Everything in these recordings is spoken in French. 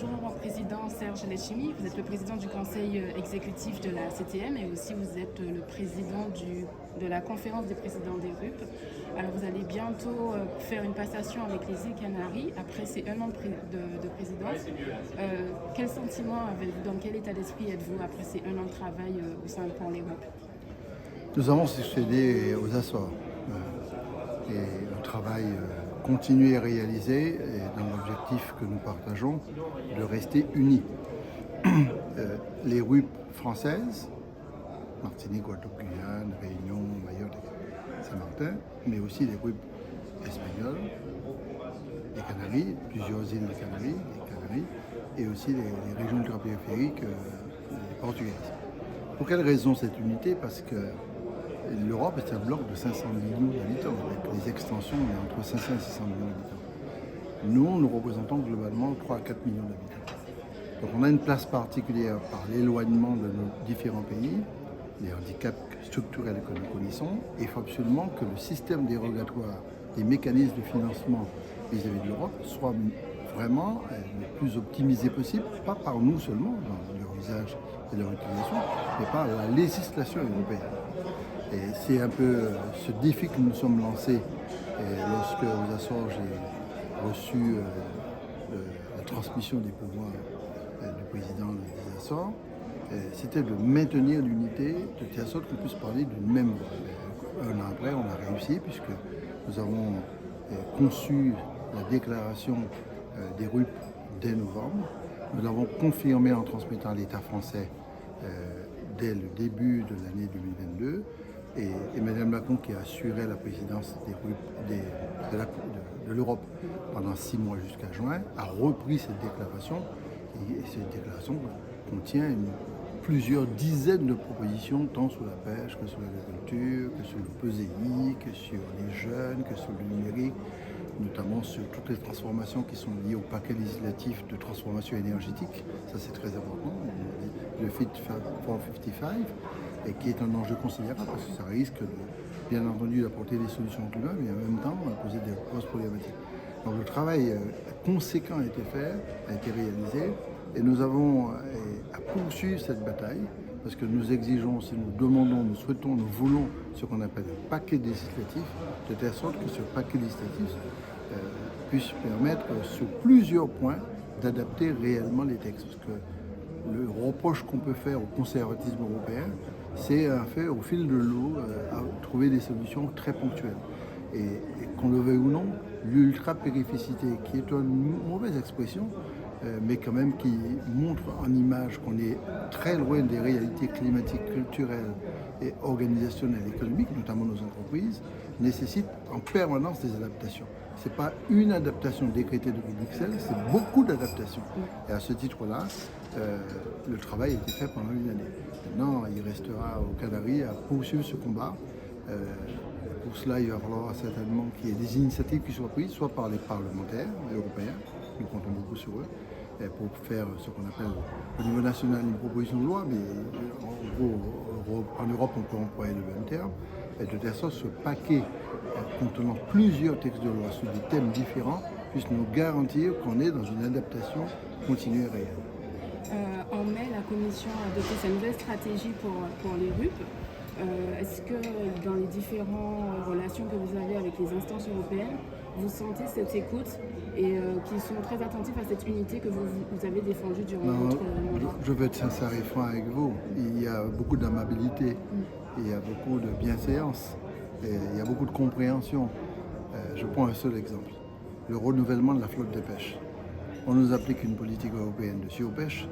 Bonjour, Président Serge Letchimy. Vous êtes le président du conseil exécutif de la CTM et aussi vous êtes le président de la conférence des présidents des RUP. Alors vous allez bientôt faire une passation avec les îles Canaries après ces 1 an de présidence. Quel sentiment avez-vous, dans quel état d'esprit êtes-vous après ces 1 an de travail au sein pour les RUP? Nous avons succédé aux Açores et un travail continué et réalisé et dans l'objectif que nous partageons de rester unis. Les RUP françaises, Martinique, Guadeloupe, Guyane, Réunion, Mayotte, Saint-Martin, mais aussi les RUP espagnoles, les Canaries, plusieurs îles des Canaries, et aussi les régions ultrapériphériques portugaises. Pour quelle raison cette unité? Parce que l'Europe est un bloc de 500 millions d'habitants, avec les extensions, on est entre 500 et 600 millions d'habitants. Nous représentons globalement 3 à 4 millions d'habitants. Donc on a une place particulière par l'éloignement de nos différents pays, les handicaps structurels que nous connaissons. Il faut absolument que le système dérogatoire, les mécanismes de financement vis-à-vis de l'Europe soient vraiment le plus optimisé possible, pas par nous seulement dans leur usage et leur utilisation, mais par la législation européenne. Et c'est un peu ce défi que nous sommes lancés lorsque aux Açores j'ai reçu la transmission des pouvoirs du président des Açores. C'était de maintenir l'unité de telle sorte qu'on puisse parler d'une même voix. 1 an après, on a réussi puisque nous avons conçu la déclaration des RUP dès novembre. Nous l'avons confirmé en transmettant à l'État français dès le début de l'année 2022. Et Emmanuel Macron, qui a assuré la présidence de l'Europe pendant 6 mois jusqu'à juin, a repris cette déclaration. Et cette déclaration contient plusieurs dizaines de propositions, tant sur la pêche que sur l'agriculture, que sur le PESEI, que sur les jeunes, que sur le numérique, notamment sur toutes les transformations qui sont liées au paquet législatif de transformation énergétique. Ça, c'est très important. Le Fit for 55, et qui est un enjeu considérable parce que ça risque, bien entendu, d'apporter des solutions au climat, mais en même temps, poser des grosses problématiques. Donc le travail conséquent a été fait, a été réalisé, et nous avons à poursuivre cette bataille parce que nous exigeons, si nous demandons, nous souhaitons, nous voulons ce qu'on appelle un paquet législatif, de telle sorte que ce paquet législatif puisse permettre sur plusieurs points d'adapter réellement les textes. Parce que le reproche qu'on peut faire au conservatisme européen, c'est un fait au fil de l'eau à trouver des solutions très ponctuelles. Et qu'on le veuille ou non, l'ultra-périphicité, qui est une mauvaise expression, mais quand même qui montre en image qu'on est très loin des réalités climatiques, culturelles et organisationnelles, économiques, notamment nos entreprises, nécessite en permanence des adaptations. Ce n'est pas une adaptation décrétée depuis Bruxelles, c'est beaucoup d'adaptations. Et à ce titre-là, le travail a été fait pendant 1 année. Maintenant, il restera aux Canaries à poursuivre ce combat. Pour cela, il va falloir certainement qu'il y ait des initiatives qui soient prises, soit par les parlementaires européens, nous comptons beaucoup sur eux, pour faire ce qu'on appelle au niveau national une proposition de loi, mais en gros, en Europe, on peut employer le même terme, et de telle sorte ce paquet contenant plusieurs textes de loi sur des thèmes différents puisse nous garantir qu'on est dans une adaptation continue et réelle. En mai, la Commission a adopté sa nouvelle stratégie pour les RUP. Est-ce que dans les différentes relations que vous avez avec les instances européennes, vous sentez cette écoute et qu'ils sont très attentifs à cette unité que vous avez défendue durant votre mandat? Je vais être sincère et franc avec vous. Il y a beaucoup d'amabilité, il y a beaucoup de bienséance, et il y a beaucoup de compréhension. Je prends un seul exemple, le renouvellement de la flotte de pêche. On nous applique une politique européenne de surpêche,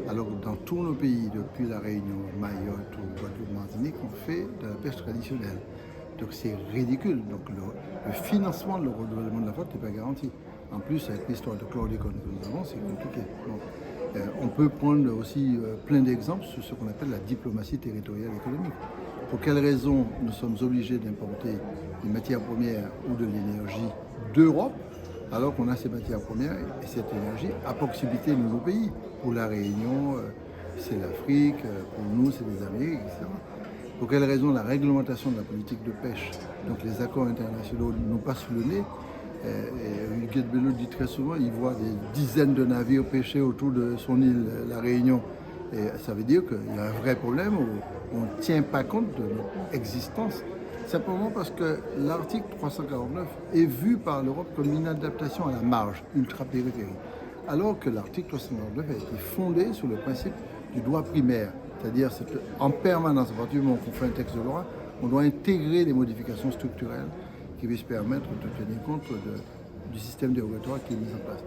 alors que dans tous nos pays, depuis la Réunion, Mayotte ou Guadeloupe, Martinique, on fait de la pêche traditionnelle. Donc c'est ridicule. Donc le financement de le renouvellement de la flotte n'est pas garanti. En plus, avec l'histoire de chlordécone que nous avons, c'est compliqué. Donc, on peut prendre aussi plein d'exemples sur ce qu'on appelle la diplomatie territoriale économique. Pour quelles raisons nous sommes obligés d'importer des matières premières ou de l'énergie d'Europe, alors qu'on a ces matières premières et cette énergie à proximité de nos pays? Pour la Réunion, c'est l'Afrique, pour nous, c'est les Amériques, etc. Pour quelle raison la réglementation de la politique de pêche, donc les accords internationaux, nous passent sous le nez, Et Huguette Bello dit très souvent, il voit des dizaines de navires pêcher autour de son île, la Réunion. Et ça veut dire qu'il y a un vrai problème où on ne tient pas compte de notre existence. Simplement parce que l'article 349 est vu par l'Europe comme une adaptation à la marge, ultra-périphérie. Alors que l'article 349 a été fondé sur le principe du droit primaire. C'est-à-dire qu'en permanence, à partir du moment qu'on fait un texte de loi, on doit intégrer des modifications structurelles qui puissent permettre de tenir compte du système dérogatoire qui est mis en place.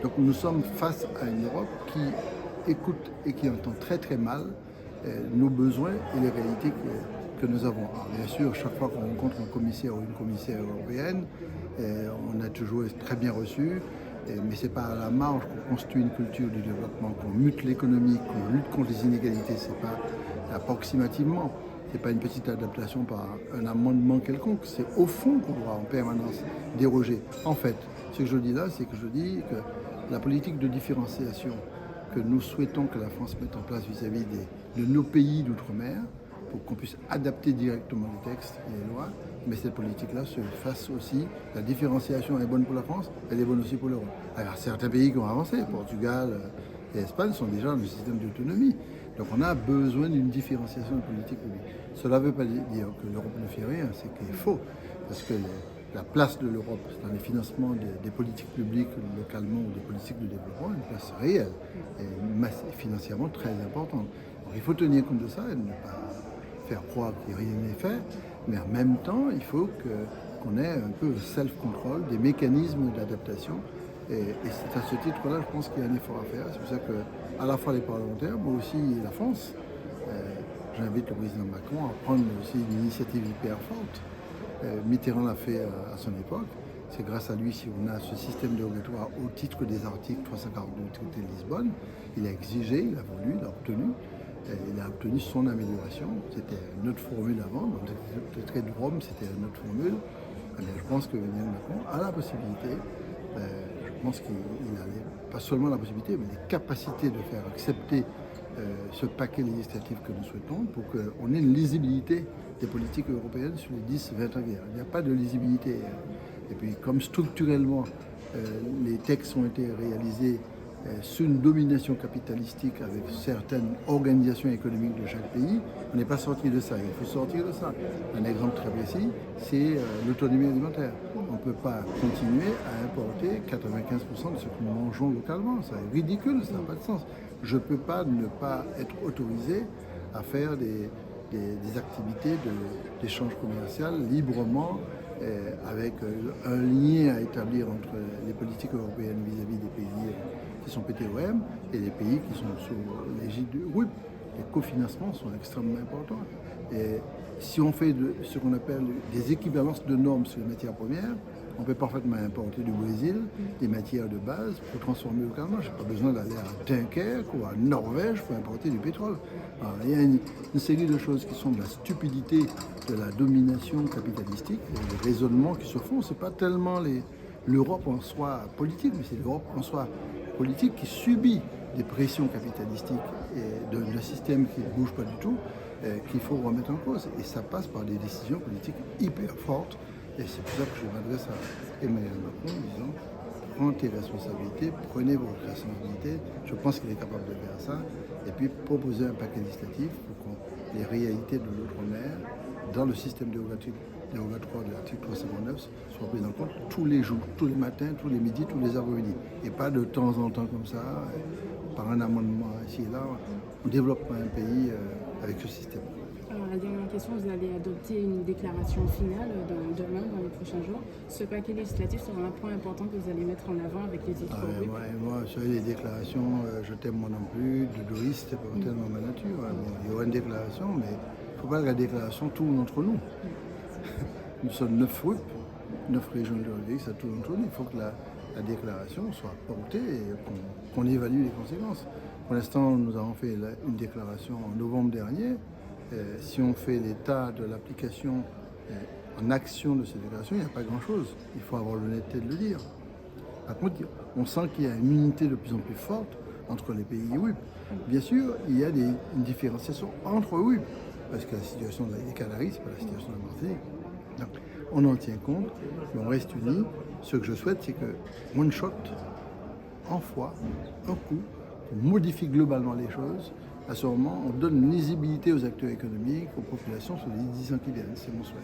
Donc nous sommes face à une Europe qui écoute et qui entend très très mal nos besoins et les réalités que nous avons. Alors, bien sûr, chaque fois qu'on rencontre un commissaire ou une commissaire européenne, on a toujours été très bien reçu, mais ce n'est pas à la marge qu'on construit une culture du développement, qu'on mute l'économie, qu'on lutte contre les inégalités, ce n'est pas approximativement, ce n'est pas une petite adaptation par un amendement quelconque, c'est au fond qu'on doit en permanence déroger. En fait, ce que je dis là, c'est que je dis que la politique de différenciation que nous souhaitons que la France mette en place vis-à-vis de nos pays d'outre-mer, pour qu'on puisse adapter directement les textes et les lois, mais cette politique-là se fasse aussi. La différenciation est bonne pour la France, elle est bonne aussi pour l'Europe. Alors certains pays qui ont avancé, Portugal et Espagne, sont déjà dans le système d'autonomie. Donc on a besoin d'une différenciation de politique publique. Cela ne veut pas dire que l'Europe ne fait rien, c'est qu'il est faux, parce que la place de l'Europe dans les financements des politiques publiques localement ou des politiques de développement est une place réelle et financièrement très importante. Donc il faut tenir compte de ça et ne pas faire croire que rien n'est fait, mais en même temps, il faut qu'on ait un peu le self-control, des mécanismes d'adaptation. Et c'est à ce titre-là, je pense qu'il y a un effort à faire. C'est pour ça que, à la fois les parlementaires, mais aussi la France, j'invite le président Macron à prendre aussi une initiative hyper forte. Mitterrand l'a fait à son époque. C'est grâce à lui si on a ce système dérogatoire au titre des articles 342 du traité de Lisbonne. Il a exigé, il a voulu, il a obtenu. Il a obtenu son amélioration. C'était une autre formule avant, donc le traité de Rome, c'était une autre formule. Mais je pense que Emmanuel Macron a la possibilité, je pense qu'il a pas seulement la possibilité, mais les capacités de faire accepter ce paquet législatif que nous souhaitons pour qu'on ait une lisibilité des politiques européennes sur les 10-20 ans. Il n'y a pas de lisibilité. Et puis comme structurellement, les textes ont été réalisés sous une domination capitalistique avec certaines organisations économiques de chaque pays, on n'est pas sorti de ça. Il faut sortir de ça. Un exemple très précis, c'est l'autonomie alimentaire. On ne peut pas continuer à importer 95% de ce que nous mangeons localement. C'est ridicule, ça n'a pas de sens. Je ne peux pas ne pas être autorisé à faire des activités d'échange commercial librement, avec un lien à établir entre les politiques européennes vis-à-vis des pays qui sont PTOM et les pays qui sont sous l'égide du RUP. Les cofinancements sont extrêmement importants. Et si on fait ce qu'on appelle des équivalences de normes sur les matières premières, on peut parfaitement importer du Brésil des matières de base pour transformer localement. Je n'ai pas besoin d'aller à Dunkerque ou à Norvège pour importer du pétrole. Alors, il y a une série de choses qui sont de la stupidité de la domination capitalistique, les raisonnements qui se font. Ce n'est pas tellement l'Europe en soi politique, mais c'est l'Europe en soi politique qui subit des pressions capitalistiques et d'un système qui ne bouge pas du tout, qu'il faut remettre en cause. Et ça passe par des décisions politiques hyper fortes. Et c'est pour ça que je m'adresse à Emmanuel Macron en disant « Prends tes responsabilités, prenez vos responsabilités ». Je pense qu'il est capable de faire ça. Et puis proposer un paquet législatif pour que les réalités de l'outre-mer, dans le système dérogatoire de l'article 359, soient prises en compte tous les jours, tous les matins, tous les midis, tous les après-midi. Et pas de temps en temps comme ça, par un amendement ici et là. On ne développe pas un pays avec ce système. Alors, la dernière question, vous allez adopter une déclaration finale demain, dans les prochains jours. Ce paquet législatif sera un point important que vous allez mettre en avant avec les autres groupes. Moi, sur les déclarations, je t'aime moi non plus, de Doris, c'est pas tellement ma nature. Bon, il y aura une déclaration, mais il ne faut pas que la déclaration tourne entre nous. Nous sommes 9 groupes, 9 régions de ça tourne entre nous. Il faut que la déclaration soit portée et qu'on évalue les conséquences. Pour l'instant, nous avons fait une déclaration en novembre dernier. Si on fait l'état de l'application en action de cette déclaration, il n'y a pas grand-chose. Il faut avoir l'honnêteté de le dire. Par contre, on sent qu'il y a une unité de plus en plus forte entre les pays WIP. Bien sûr, il y a une différenciation entre WIP, parce que la situation des Canaries, ce n'est pas la situation de la Martinique. Donc, on en tient compte, mais on reste unis. Ce que je souhaite, c'est que one shot, en fois, un coup, on modifie globalement les choses. À ce moment, on donne une lisibilité aux acteurs économiques, aux populations sur les 10 ans qui viennent. C'est mon souhait.